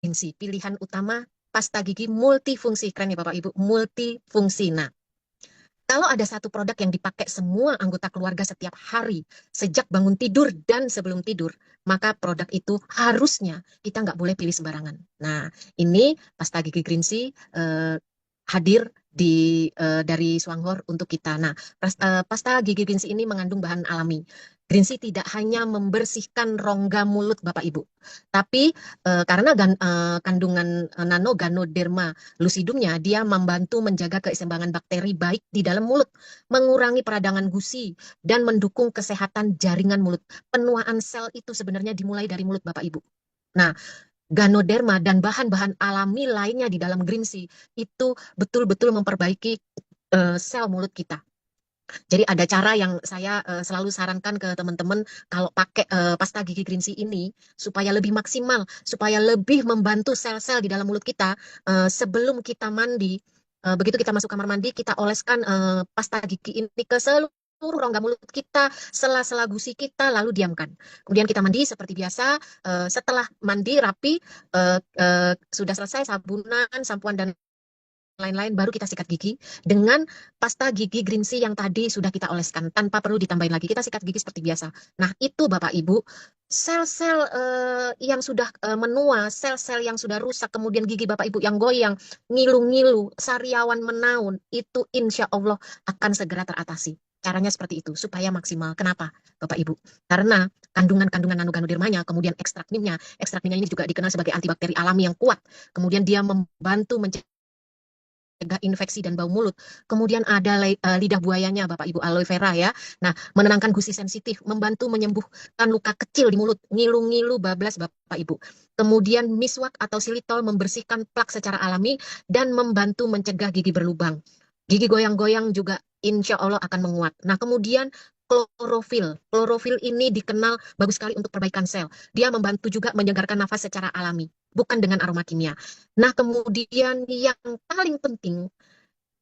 Greensi, pilihan utama pasta gigi multifungsi. Keren ya Bapak Ibu, multifungsi. Nah, kalau ada satu produk yang dipakai semua anggota keluarga setiap hari, sejak bangun tidur dan sebelum tidur, maka produk itu harusnya kita nggak boleh pilih sembarangan. Nah, ini pasta gigi Greensi hadir dari Swanghor untuk kita. Nah, pasta gigi Greensi ini mengandung bahan alami. Greensi tidak hanya membersihkan rongga mulut Bapak Ibu, tapi karena kandungan nano Ganoderma lucidumnya, dia membantu menjaga keseimbangan bakteri baik di dalam mulut, mengurangi peradangan gusi, dan mendukung kesehatan jaringan mulut. Penuaan sel itu sebenarnya dimulai dari mulut Bapak Ibu. Nah, Ganoderma dan bahan-bahan alami lainnya di dalam green tea itu betul-betul memperbaiki sel mulut kita. Jadi ada cara yang saya selalu sarankan ke teman-teman kalau pakai pasta gigi green tea ini supaya lebih maksimal, supaya lebih membantu sel-sel di dalam mulut kita sebelum kita mandi. Begitu kita masuk kamar mandi, kita oleskan pasta gigi ini ke seluruh rongga mulut kita, sela-sela gusi kita, lalu diamkan. Kemudian kita mandi seperti biasa. Setelah mandi rapi, sudah selesai sabunan, sampuan dan lain-lain, baru kita sikat gigi dengan pasta gigi green tea yang tadi sudah kita oleskan tanpa perlu ditambahin lagi. Kita sikat gigi seperti biasa. Nah, itu Bapak Ibu, sel-sel yang sudah menua, sel-sel yang sudah rusak, kemudian gigi Bapak Ibu yang goyang, ngilu-ngilu, sariawan menaun, itu insya Allah akan segera teratasi. Caranya seperti itu, supaya maksimal. Kenapa, Bapak Ibu? Karena kandungan-kandungan nanoganodermanya, kemudian ekstrak nimnya ini juga dikenal sebagai antibakteri alami yang kuat. Kemudian dia membantu mencegah infeksi dan bau mulut. Kemudian ada lidah buayanya, Bapak Ibu, aloe vera ya. Nah, menenangkan gusi sensitif, membantu menyembuhkan luka kecil di mulut, ngilu-ngilu, bablas, Bapak Ibu. Kemudian miswak atau silitol membersihkan plak secara alami dan membantu mencegah gigi berlubang. Gigi goyang-goyang juga insya Allah akan menguat. Nah, kemudian klorofil. Klorofil ini dikenal bagus sekali untuk perbaikan sel. Dia membantu juga menyegarkan nafas secara alami, bukan dengan aroma kimia. Nah, kemudian yang paling penting,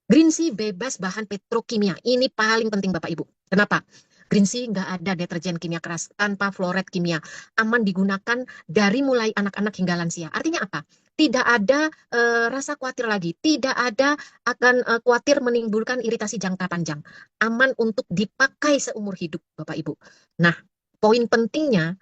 green tea bebas bahan petrokimia. Ini paling penting Bapak Ibu. Kenapa? Green tea nggak ada deterjen kimia keras, tanpa fluoride kimia. Aman digunakan dari mulai anak-anak hingga lansia. Artinya apa? Tidak ada rasa khawatir lagi. Tidak ada akan khawatir menimbulkan iritasi jangka panjang. Aman untuk dipakai seumur hidup Bapak Ibu. Nah, poin pentingnya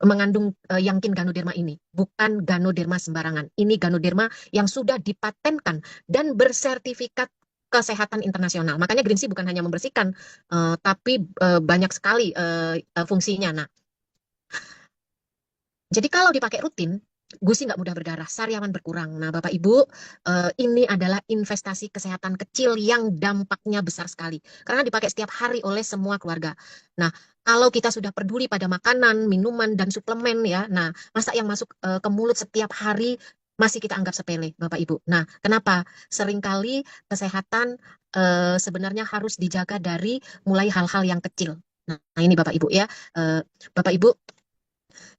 mengandung Yangkin Ganoderma ini. Bukan Ganoderma sembarangan. Ini Ganoderma yang sudah dipatenkan dan bersertifikat kesehatan internasional. Makanya green tea bukan hanya membersihkan, tapi banyak sekali fungsinya. Nah, jadi kalau dipakai rutin, gusi nggak mudah berdarah, sariawan berkurang. Nah, Bapak Ibu, ini adalah investasi kesehatan kecil yang dampaknya besar sekali. Karena dipakai setiap hari oleh semua keluarga. Nah, kalau kita sudah peduli pada makanan, minuman, dan suplemen ya, nah, masa yang masuk ke mulut setiap hari masih kita anggap sepele, Bapak Ibu. Nah, kenapa? Seringkali kesehatan sebenarnya harus dijaga dari mulai hal-hal yang kecil. Nah, ini Bapak Ibu ya. Bapak Ibu,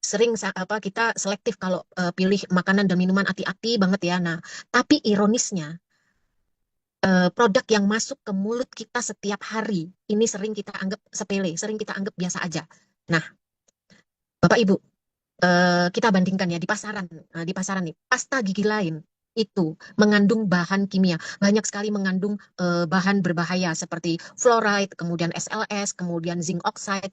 sering kita selektif kalau pilih makanan dan minuman hati-hati banget ya. Nah, tapi ironisnya produk yang masuk ke mulut kita setiap hari ini sering kita anggap sepele, sering kita anggap biasa aja. Nah, Bapak Ibu, kita bandingkan ya di pasaran nih, pasta gigi lain itu mengandung bahan kimia, banyak sekali mengandung bahan berbahaya seperti fluoride, kemudian SLS, kemudian zinc oxide,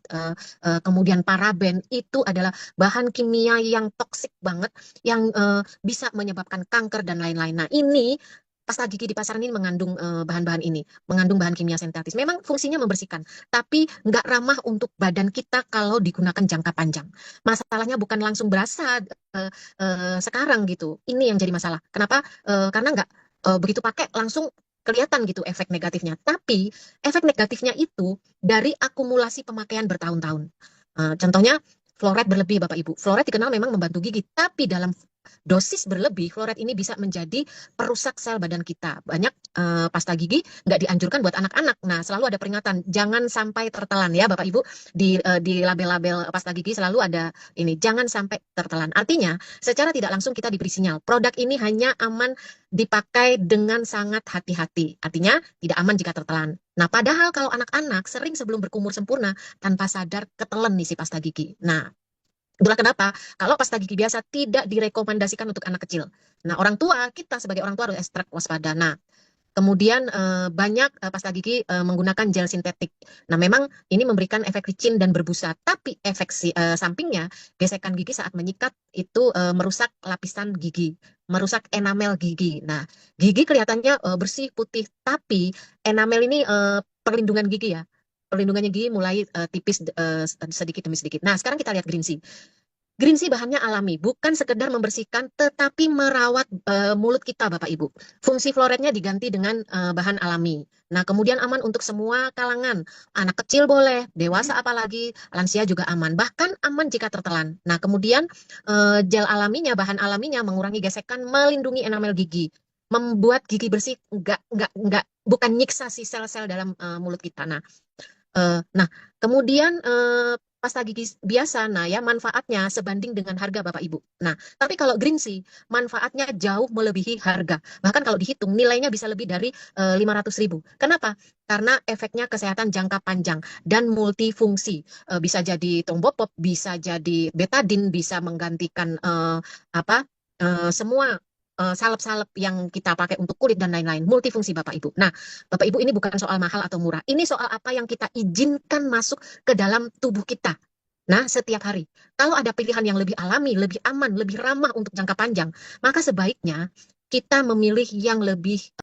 kemudian paraben. Itu adalah bahan kimia yang toksik banget, yang bisa menyebabkan kanker dan lain-lain. Nah, ini pasta gigi di pasaran ini mengandung bahan-bahan ini, mengandung bahan kimia sintetis. Memang fungsinya membersihkan, tapi nggak ramah untuk badan kita kalau digunakan jangka panjang. Masalahnya bukan langsung berasa sekarang gitu. Ini yang jadi masalah. Kenapa? Karena nggak begitu pakai langsung kelihatan gitu efek negatifnya. Tapi efek negatifnya itu dari akumulasi pemakaian bertahun-tahun. Contohnya fluoride berlebih, Bapak Ibu. Fluoride dikenal memang membantu gigi, tapi dalam dosis berlebih, fluoride ini bisa menjadi perusak sel badan kita. Banyak pasta gigi nggak dianjurkan buat anak-anak. Nah, selalu ada peringatan, jangan sampai tertelan ya Bapak Ibu. Di label-label pasta gigi selalu ada ini, jangan sampai tertelan. Artinya, secara tidak langsung kita diberi sinyal, produk ini hanya aman dipakai dengan sangat hati-hati. Artinya, tidak aman jika tertelan. Nah, padahal kalau anak-anak sering sebelum berkumur sempurna, tanpa sadar ketelan nih si pasta gigi. Nah, Itulah kenapa kalau pasta gigi biasa tidak direkomendasikan untuk anak kecil. Nah, orang tua, kita sebagai orang tua harus ekstra waspada. Nah, kemudian banyak pasta gigi menggunakan gel sintetik. Nah, memang ini memberikan efek licin dan berbusa, tapi efek sampingnya, gesekan gigi saat menyikat itu merusak lapisan gigi, merusak enamel gigi. Nah, gigi kelihatannya bersih, putih, tapi enamel ini perlindungan gigi ya. Perlindungannya gigi mulai tipis sedikit demi sedikit. Nah, sekarang kita lihat green tea. Green tea bahannya alami, bukan sekedar membersihkan, tetapi merawat mulut kita, Bapak Ibu. Fungsi floretnya diganti dengan bahan alami. Nah, kemudian aman untuk semua kalangan. Anak kecil boleh, dewasa apalagi, lansia juga aman. Bahkan aman jika tertelan. Nah, kemudian gel alaminya, bahan alaminya mengurangi gesekan, melindungi enamel gigi. Membuat gigi bersih, bukan nyiksa si sel-sel dalam mulut kita. Nah, kemudian pasta gigi biasa, nah ya manfaatnya sebanding dengan harga Bapak Ibu. Nah, tapi kalau green tea, manfaatnya jauh melebihi harga. Bahkan kalau dihitung nilainya bisa lebih dari 500.000. Kenapa? Karena efeknya kesehatan jangka panjang dan multifungsi. Bisa jadi trombopop, bisa jadi betadin, bisa menggantikan semua salep-salep yang kita pakai untuk kulit dan lain-lain, multifungsi Bapak Ibu. Nah, Bapak Ibu, ini bukan soal mahal atau murah. Ini soal apa yang kita izinkan masuk ke dalam tubuh kita. Nah, setiap hari. Kalau ada pilihan yang lebih alami, lebih aman, lebih ramah untuk jangka panjang, maka sebaiknya kita memilih yang lebih